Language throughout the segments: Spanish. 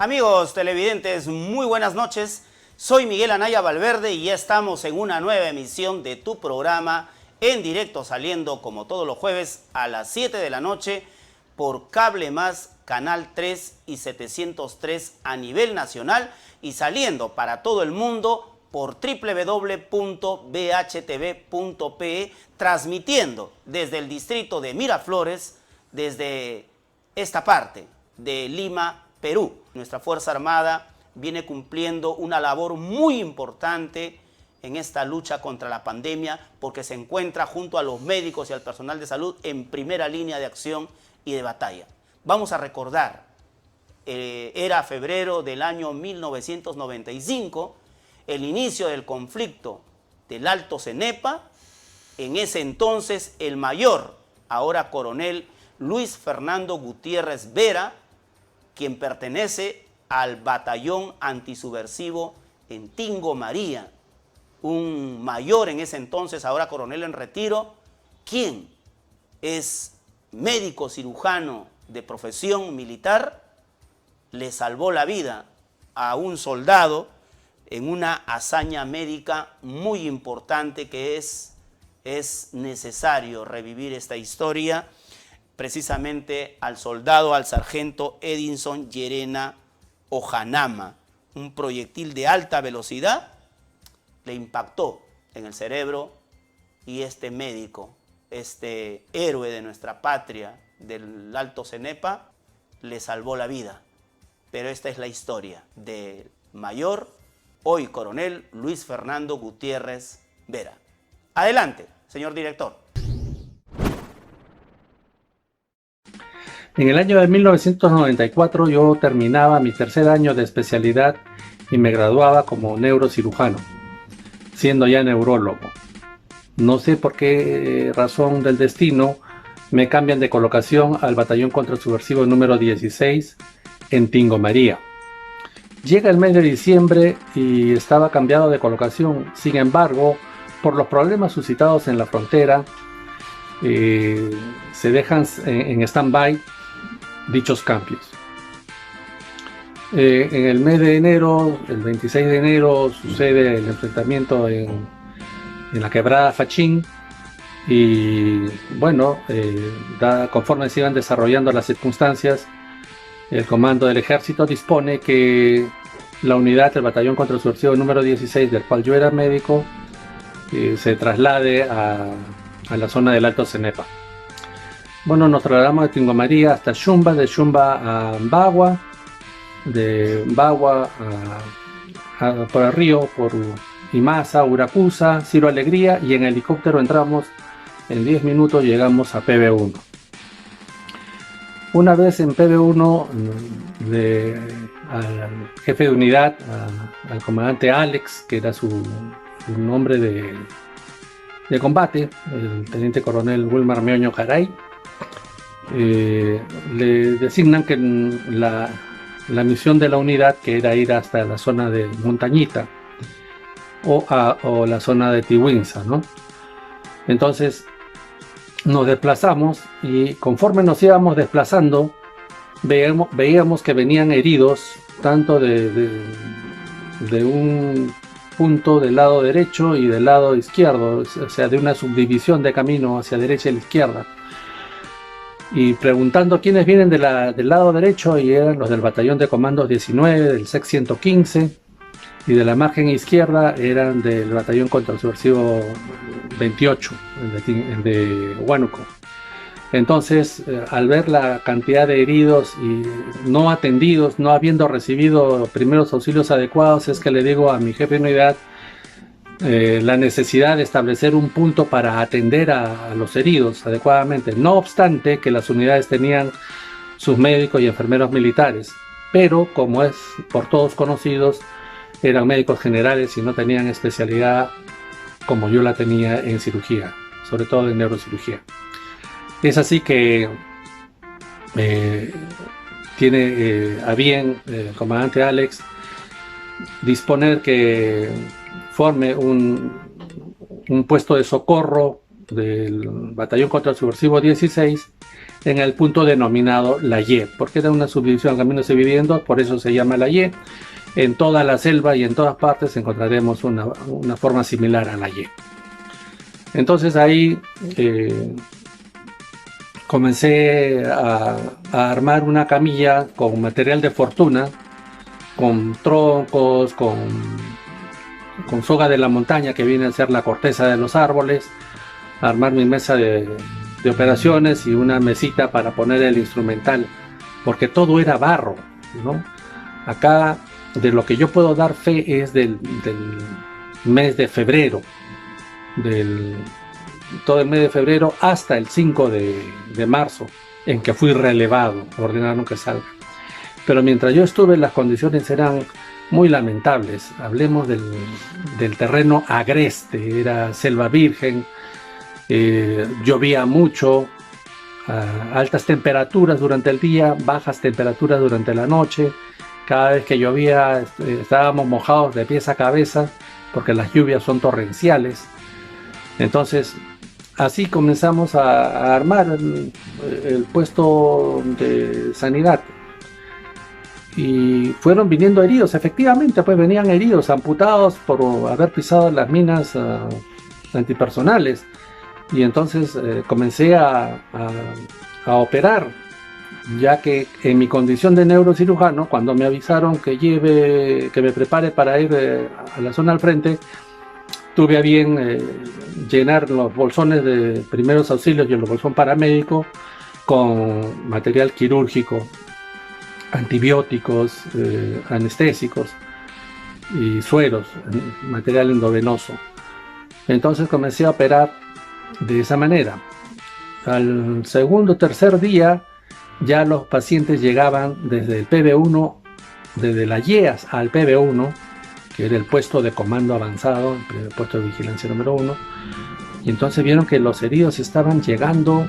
Amigos televidentes, muy buenas noches. Soy Miguel Anaya Valverde y ya estamos en una nueva emisión de tu programa en directo, saliendo como todos los jueves a las 7 de la noche por Cable Más, Canal 3 y 703 a nivel nacional y saliendo para todo el mundo por www.bhtv.pe, transmitiendo desde el distrito de Miraflores, desde esta parte de Lima, Perú. Nuestra Fuerza Armada viene cumpliendo una labor muy importante en esta lucha contra la pandemia porque se encuentra junto a los médicos y al personal de salud en primera línea de acción y de batalla. Vamos a recordar, era febrero del año 1995, el inicio del conflicto del Alto Cenepa. En ese entonces el mayor, ahora coronel, Luis Fernando Gutiérrez Vera, quien pertenece al batallón antisubversivo en Tingo María, un mayor en ese entonces, ahora coronel en retiro, quien es médico cirujano de profesión militar, le salvó la vida a un soldado en una hazaña médica muy importante que es necesario revivir esta historia, precisamente al soldado, al sargento Edinson Llerena Ojanama. Un proyectil de alta velocidad le impactó en el cerebro y este médico, este héroe de nuestra patria, del Alto Cenepa, le salvó la vida. Pero esta es la historia del mayor, hoy coronel, Luis Fernando Gutiérrez Vera. Adelante, señor director. En el año de 1994 yo terminaba mi tercer año de especialidad y me graduaba como neurocirujano, siendo ya neurólogo. No sé por qué razón del destino me cambian de colocación al batallón contrasubversivo número 16 en Tingo María. Llega el mes de diciembre y estaba cambiado de colocación. Sin embargo, por los problemas suscitados en la frontera, se dejan en stand-by dichos cambios. En el mes de enero, el 26 de enero, sucede el enfrentamiento en la quebrada Fachín y bueno, conforme se iban desarrollando las circunstancias, el comando del ejército dispone que la unidad del batallón contrasubversivo número 16, del cual yo era médico, se traslade a la zona del Alto Cenepa. Bueno, nos trasladamos de Tingo María hasta Shumba, de Shumba a Bagua, de Bagua por el río, por Imasa, Uracusa, Ciro Alegría, y en helicóptero entramos, en 10 minutos llegamos a PB1. Una vez en PB1, al jefe de unidad, al comandante Alex, que era su nombre de combate, el teniente coronel Wilmar Meoño Caray, le designan que la misión de la unidad, que era ir hasta la zona de Montañita o la zona de Tihuinza, ¿no? Entonces nos desplazamos y conforme nos íbamos desplazando veíamos que venían heridos tanto de un punto del lado derecho y del lado izquierdo, o sea, de una subdivisión de camino hacia derecha y la izquierda. Y preguntando quiénes vienen del lado derecho, y eran los del batallón de comandos 19, del SEC 115, y de la margen izquierda eran del batallón contrasubversivo 28, el de Huánuco. Entonces, al ver la cantidad de heridos y no atendidos, no habiendo recibido primeros auxilios adecuados, es que le digo a mi jefe de unidad la necesidad de establecer un punto para atender a los heridos adecuadamente. No obstante que las unidades tenían sus médicos y enfermeros militares, pero como es por todos conocidos, eran médicos generales y no tenían especialidad como yo la tenía en cirugía, sobre todo en neurocirugía. Es así que tiene a bien el comandante Alex disponer que forme un puesto de socorro del Batallón Contrasubversivo 16 en el punto denominado La Y, porque era una subdivisión, el camino se divide en dos, por eso se llama La Y. En toda la selva y en todas partes encontraremos una forma similar a la Y. Entonces ahí comencé a armar una camilla con material de fortuna, con troncos, con soga de la montaña que viene a ser la corteza de los árboles, a armar mi mesa de operaciones y una mesita para poner el instrumental, porque todo era barro, ¿no? Acá de lo que yo puedo dar fe es del mes de febrero, todo el mes de febrero hasta el 5 de marzo, en que fui relevado, ordenaron que salga. Pero mientras yo estuve, las condiciones eran muy lamentables. Hablemos del terreno agreste, era selva virgen, llovía mucho, altas temperaturas durante el día, bajas temperaturas durante la noche. Cada vez que llovía estábamos mojados de pies a cabeza porque las lluvias son torrenciales. Entonces así comenzamos a armar el puesto de sanidad. Y fueron viniendo heridos, efectivamente, pues venían heridos, amputados por haber pisado las minas antipersonales. Y entonces comencé a operar, ya que en mi condición de neurocirujano, cuando me avisaron que me prepare para ir a la zona al frente, tuve a bien llenar los bolsones de primeros auxilios y el bolsón paramédico con material quirúrgico, antibióticos, anestésicos y sueros, material endovenoso. Entonces comencé a operar de esa manera. Al segundo o tercer día ya los pacientes llegaban desde el PB1, desde la IEAS al PB1, que era el puesto de comando avanzado, el puesto de vigilancia número 1, y entonces vieron que los heridos estaban llegando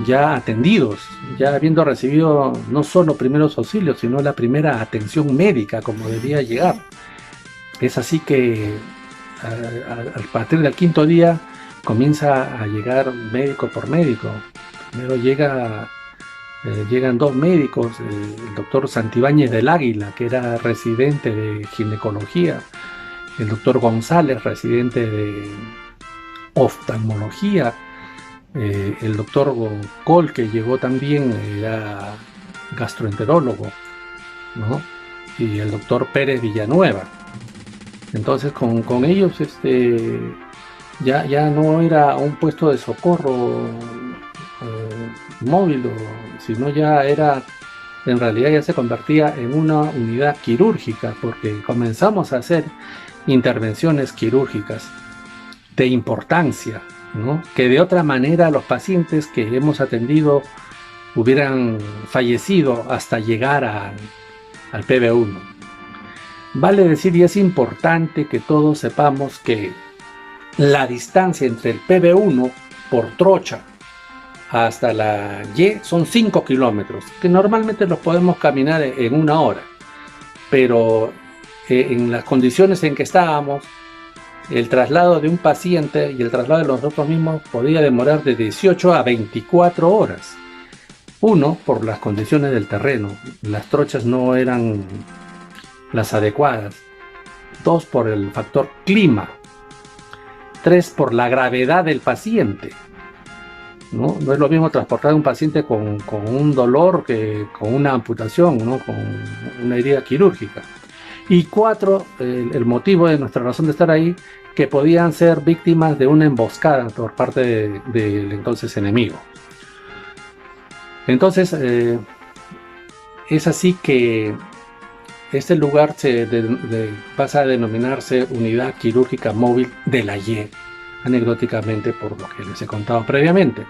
ya atendidos, ya habiendo recibido no solo primeros auxilios, sino la primera atención médica como debía llegar. Es así que a partir del quinto día comienza a llegar médico por médico. Primero llegan dos médicos, el doctor Santibáñez del Águila, que era residente de ginecología, el doctor González, residente de oftalmología, el doctor Col, que llegó también, era gastroenterólogo, ¿no? Y el doctor Pérez Villanueva. Entonces con ellos ya no era un puesto de socorro móvil, sino ya era, en realidad ya se convertía en una unidad quirúrgica, porque comenzamos a hacer intervenciones quirúrgicas de importancia, ¿no? Que de otra manera los pacientes que hemos atendido hubieran fallecido hasta llegar al PB1. Vale decir, y es importante que todos sepamos, que la distancia entre el PB1 por trocha hasta la Y son 5 kilómetros, que normalmente los podemos caminar en una hora, pero en las condiciones en que estábamos, el traslado de un paciente y el traslado de nosotros mismos podía demorar de 18 a 24 horas. Uno, por las condiciones del terreno, las trochas no eran las adecuadas. Dos, por el factor clima. Tres, por la gravedad del paciente. No es lo mismo transportar a un paciente con un dolor que con una amputación, ¿no? Con una herida quirúrgica. Y cuatro, el motivo de nuestra razón de estar ahí, que podían ser víctimas de una emboscada por parte del entonces enemigo. Entonces, es así que este lugar pasa a denominarse Unidad Quirúrgica Móvil de la Y, anecdóticamente, por lo que les he contado previamente.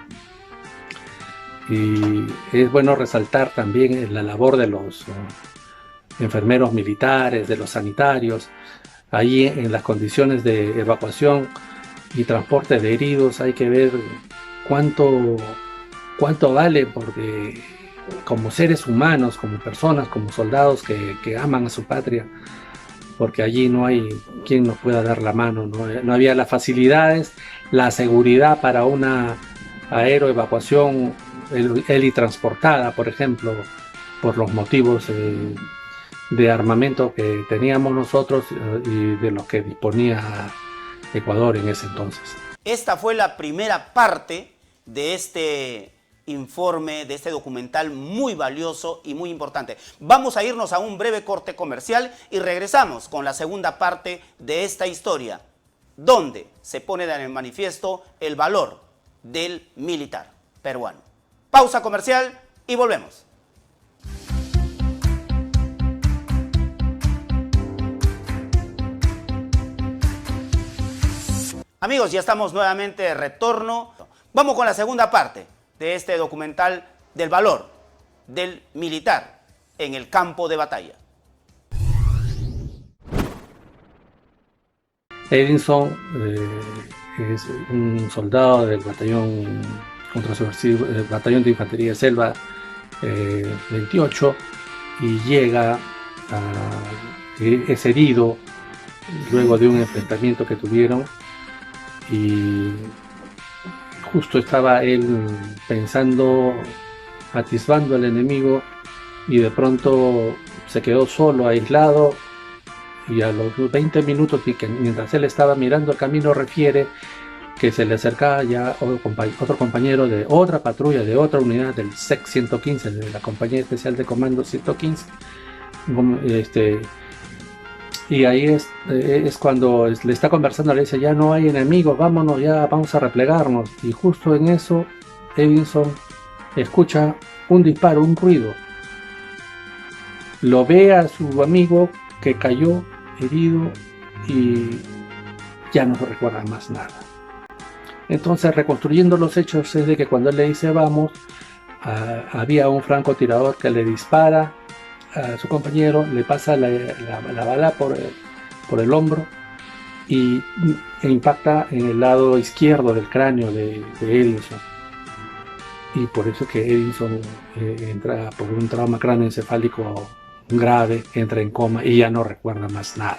Y es bueno resaltar también la labor de los enfermeros militares, de los sanitarios. Ahí, en las condiciones de evacuación y transporte de heridos, hay que ver cuánto vale, porque como seres humanos, como personas, como soldados que aman a su patria, porque allí no hay quien nos pueda dar la mano, no había las facilidades, la seguridad para una aeroevacuación helitransportada, por ejemplo, por los motivos de armamento que teníamos nosotros y de los que disponía Ecuador en ese entonces. Esta fue la primera parte de este informe, de este documental muy valioso y muy importante. Vamos a irnos a un breve corte comercial y regresamos con la segunda parte de esta historia, donde se pone en manifiesto el valor del militar peruano. Pausa comercial y volvemos. Amigos, ya estamos nuevamente de retorno. Vamos con la segunda parte de este documental del valor del militar en el campo de batalla. Edinson es un soldado del batallón contrasubversivo, el batallón de infantería de selva 28, y es herido luego de un enfrentamiento que tuvieron, y justo estaba él pensando, atisbando al enemigo, y de pronto se quedó solo, aislado, y a los 20 minutos, mientras él estaba mirando el camino, refiere que se le acercaba ya otro compañero de otra patrulla, de otra unidad del SEC 115, de la Compañía Especial de Comando 115, y ahí es cuando le está conversando, le dice: ya no hay enemigos, vámonos, ya vamos a replegarnos. Y justo en eso Edinson escucha un disparo, un ruido, lo ve a su amigo que cayó herido y ya no recuerda más nada. Entonces, reconstruyendo los hechos, es de que cuando él le dice vamos, había un francotirador que le dispara a su compañero, le pasa la bala por el hombro e impacta en el lado izquierdo del cráneo de Edinson. Y por eso que Edinson entra por un trauma cráneoencefálico grave, entra en coma y ya no recuerda más nada.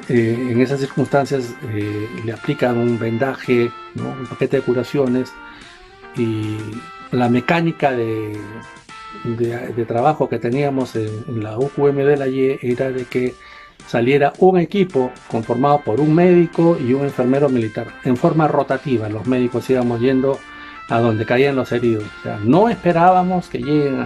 En esas circunstancias le aplican un vendaje, ¿no?, un paquete de curaciones, y la mecánica de trabajo que teníamos en la UQM de la Y era de que saliera un equipo conformado por un médico y un enfermero militar en forma rotativa. Los médicos íbamos yendo a donde caían los heridos, o sea, no esperábamos que lleguen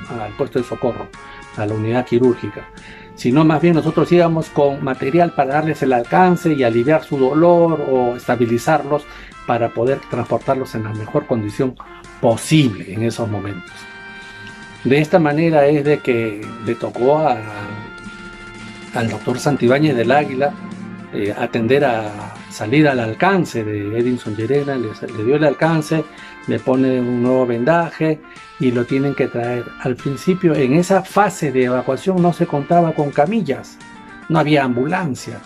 al puesto de socorro, a la unidad quirúrgica, sino más bien nosotros íbamos con material para darles el alcance y aliviar su dolor o estabilizarlos para poder transportarlos en la mejor condición posible en esos momentos. De esta manera es de que le tocó al doctor Santibáñez del Águila atender a salir al alcance de Edinson Llerena, le dio el alcance, le pone un nuevo vendaje y lo tienen que traer. Al principio, en esa fase de evacuación, no se contaba con camillas, no había ambulancia.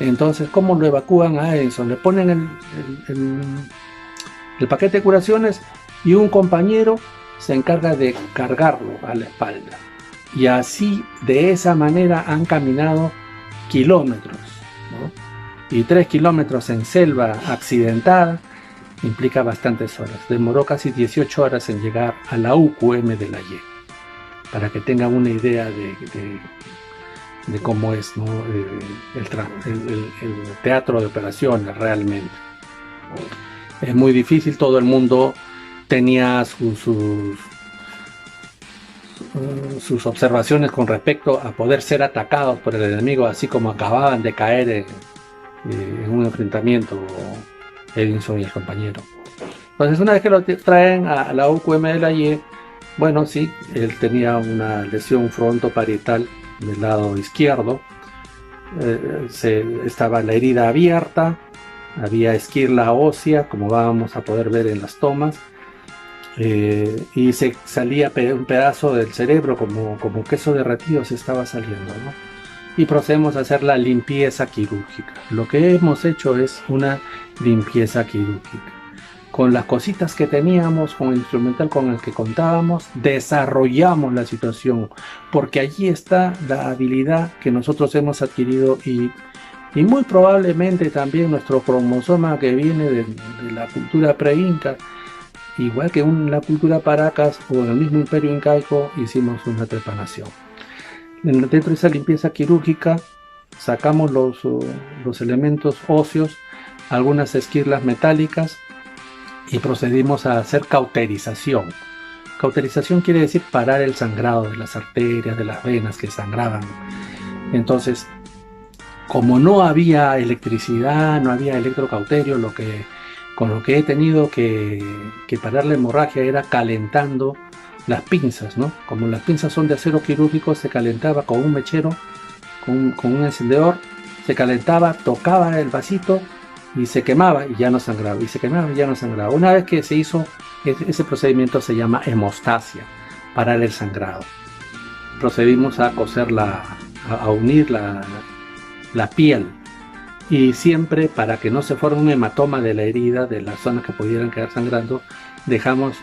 Entonces, ¿cómo lo evacúan a Edinson? Le ponen el paquete de curaciones y un compañero se encarga de cargarlo a la espalda. Y así, de esa manera, han caminado kilómetros, ¿no? Y 3 kilómetros en selva accidentada implica bastantes horas. Demoró casi 18 horas en llegar a la UQM de la Y, para que tengan una idea de cómo es, ¿no?, el teatro de operaciones realmente. Es muy difícil, todo el mundo tenía sus observaciones con respecto a poder ser atacados por el enemigo, así como acababan de caer en un enfrentamiento Edinson y el compañero. Entonces, una vez que lo traen a la UQM de la Y, bueno, sí, él tenía una lesión frontoparietal del lado izquierdo, estaba la herida abierta, había esquirla ósea, como vamos a poder ver en las tomas, y se salía un pedazo del cerebro como queso derretido, se estaba saliendo, ¿no? Y procedemos a hacer la limpieza quirúrgica. Lo que hemos hecho es una limpieza quirúrgica. con las cositas que teníamos, con el instrumental con el que contábamos, desarrollamos la situación, porque allí está la habilidad que nosotros hemos adquirido y muy probablemente también nuestro cromosoma que viene de la cultura pre-inca, igual que en la cultura Paracas o en el mismo imperio incaico, hicimos una trepanación. Dentro de esa limpieza quirúrgica sacamos los elementos óseos, algunas esquirlas metálicas, y procedimos a hacer cauterización. Cauterización quiere decir parar el sangrado de las arterias, de las venas que sangraban. Entonces, como no había electricidad, no había electrocauterio, con lo que he tenido que parar la hemorragia era calentando las pinzas, ¿no? Como las pinzas son de acero quirúrgico, se calentaba con un mechero, con un encendedor, se calentaba, tocaba el vasito y se quemaba y ya no sangraba, y se quemaba y ya no sangraba. Una vez que se hizo ese procedimiento, se llama hemostasia, parar el sangrado. Procedimos a coser a unir la piel, y siempre, para que no se forme un hematoma de la herida, de las zonas que pudieran quedar sangrando, dejamos,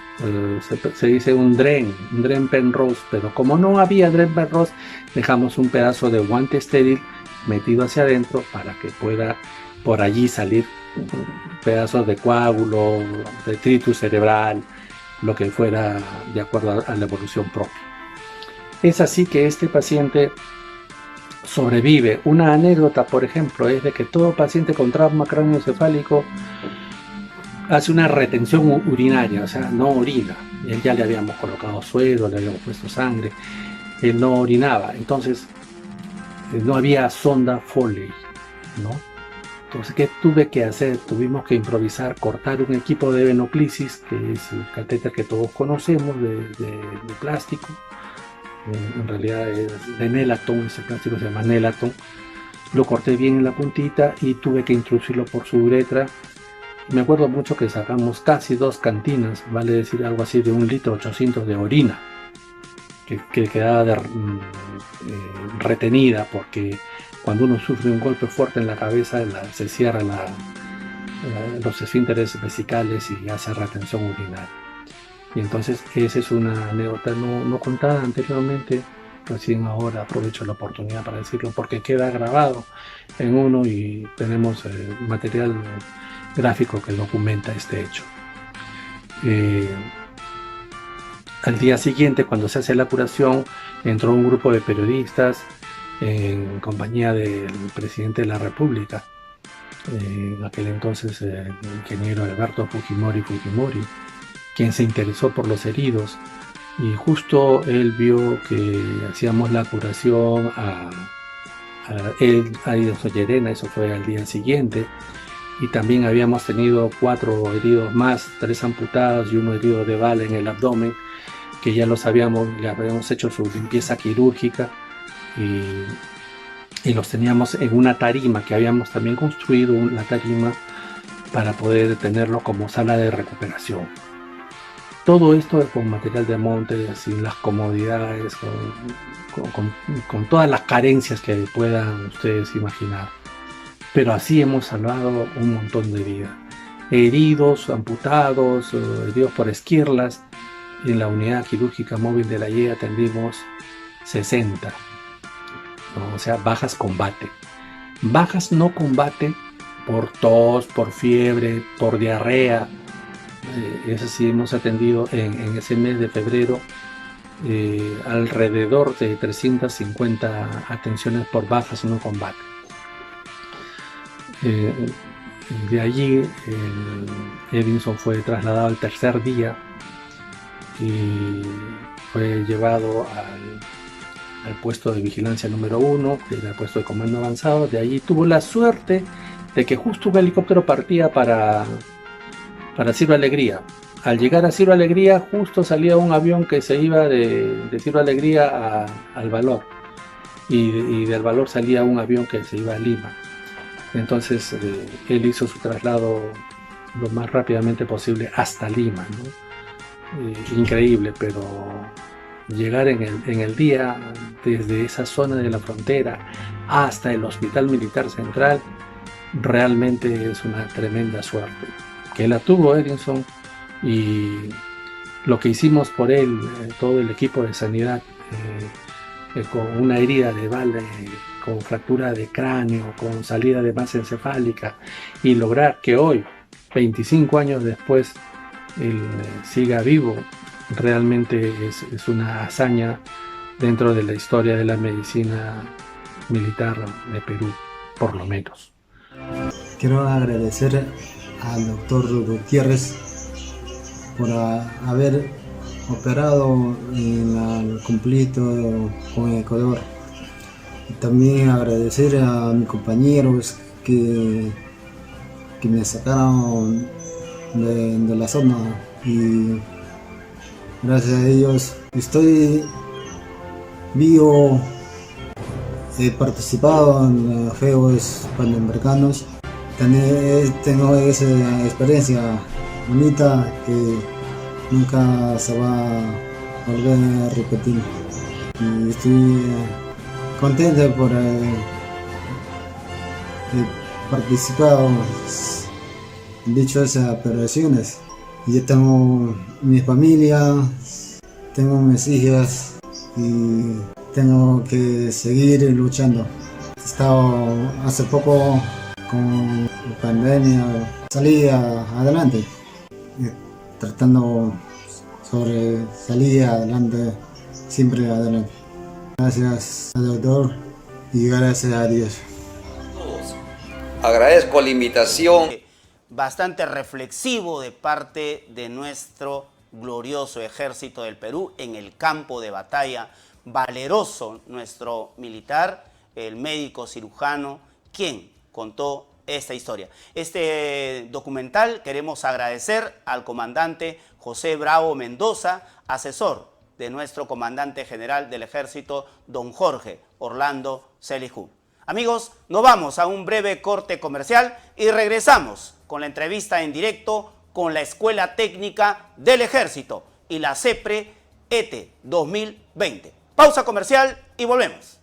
se dice un dren Penrose, pero como no había dren Penrose, dejamos un pedazo de guante estéril metido hacia adentro para que pueda por allí salir pedazos de coágulo, detritus cerebral, lo que fuera de acuerdo a la evolución propia. Es así que este paciente sobrevive. Una anécdota, por ejemplo, es de que todo paciente con trauma craneoencefálico hace una retención urinaria, o sea, no orina. Él ya le habíamos colocado suero, le habíamos puesto sangre, él no orinaba, entonces no había sonda Foley, ¿no? Entonces, ¿qué tuve que hacer? Tuvimos que improvisar, cortar un equipo de venoclisis, que es el catéter que todos conocemos, de plástico. En realidad es de Nelaton, ese plástico se llama Nelaton. Lo corté bien en la puntita y tuve que introducirlo por su uretra. Me acuerdo mucho que sacamos casi 2 cantinas, vale decir algo así de 1,8 litros de orina, que quedaba retenida, porque cuando uno sufre un golpe fuerte en la cabeza se cierran los esfínteres vesicales y hace retención urinaria. Y entonces esa es una anécdota no contada anteriormente, recién ahora aprovecho la oportunidad para decirlo porque queda grabado en uno y tenemos material gráfico que documenta este hecho. Al día siguiente, cuando se hace la curación, entró un grupo de periodistas en compañía del presidente de la República, en aquel entonces el ingeniero Alberto Fujimori, quien se interesó por los heridos, y justo él vio que hacíamos la curación a Aida Sollerena, eso fue al día siguiente, y también habíamos tenido 4 heridos más, 3 amputados y 1 herido de bala en el abdomen, que ya le habíamos hecho su limpieza quirúrgica y los teníamos en una tarima, que habíamos también construido una tarima para poder tenerlo como sala de recuperación. Todo esto con material de monte, sin las comodidades, con todas las carencias que puedan ustedes imaginar. Pero así hemos salvado un montón de vidas. Heridos, amputados, heridos por esquirlas. En la unidad quirúrgica móvil de la IE atendimos 60. ¿No? O sea, bajas combate. Bajas no combate por tos, por fiebre, por diarrea. Eso sí, hemos atendido en ese mes de febrero alrededor de 350 atenciones por bajas no combate. De allí Edinson fue trasladado al tercer día y fue llevado al puesto de vigilancia número 1, que era el puesto de comando avanzado. De allí tuvo la suerte de que justo un helicóptero partía para Ciro Alegría. Al llegar a Ciro Alegría, justo salía un avión que se iba de Ciro Alegría al Valor, y del Valor salía un avión que se iba a Lima. Entonces él hizo su traslado lo más rápidamente posible hasta Lima, ¿no? Increíble, pero llegar en el día desde esa zona de la frontera hasta el Hospital Militar Central realmente es una tremenda suerte. que la tuvo Edinson, y lo que hicimos por él, todo el equipo de sanidad, con una herida de bala, con fractura de cráneo, con salida de masa encefálica, y lograr que hoy, 25 años después, él siga vivo, realmente es una hazaña dentro de la historia de la medicina militar de Perú, por lo menos. Quiero agradecer al doctor Gutiérrez por haber operado en el conflicto con Ecuador. Y también agradecer a mis compañeros que me sacaron de la zona, y gracias a ellos estoy vivo. He participado en los Juegos Panamericanos. También tengo esa experiencia bonita que nunca se va a volver a repetir. Y estoy contento por haber participado en dichas operaciones. Yo tengo mi familia, tengo mis hijas y tengo que seguir luchando. He estado hace poco con la pandemia, salí adelante, tratando sobre salir adelante, siempre adelante. Gracias al doctor y gracias a Dios. Agradezco la invitación. Bastante reflexivo de parte de nuestro glorioso ejército del Perú en el campo de batalla. Valeroso nuestro militar, el médico cirujano, quien contó esta historia. Este documental queremos agradecer al comandante José Bravo Mendoza, asesor de nuestro comandante general del ejército, don Jorge Orlando Celijú. Amigos, nos vamos a un breve corte comercial y regresamos con la entrevista en directo con la Escuela Técnica del Ejército y la CEPRE ETE 2020. Pausa comercial y volvemos.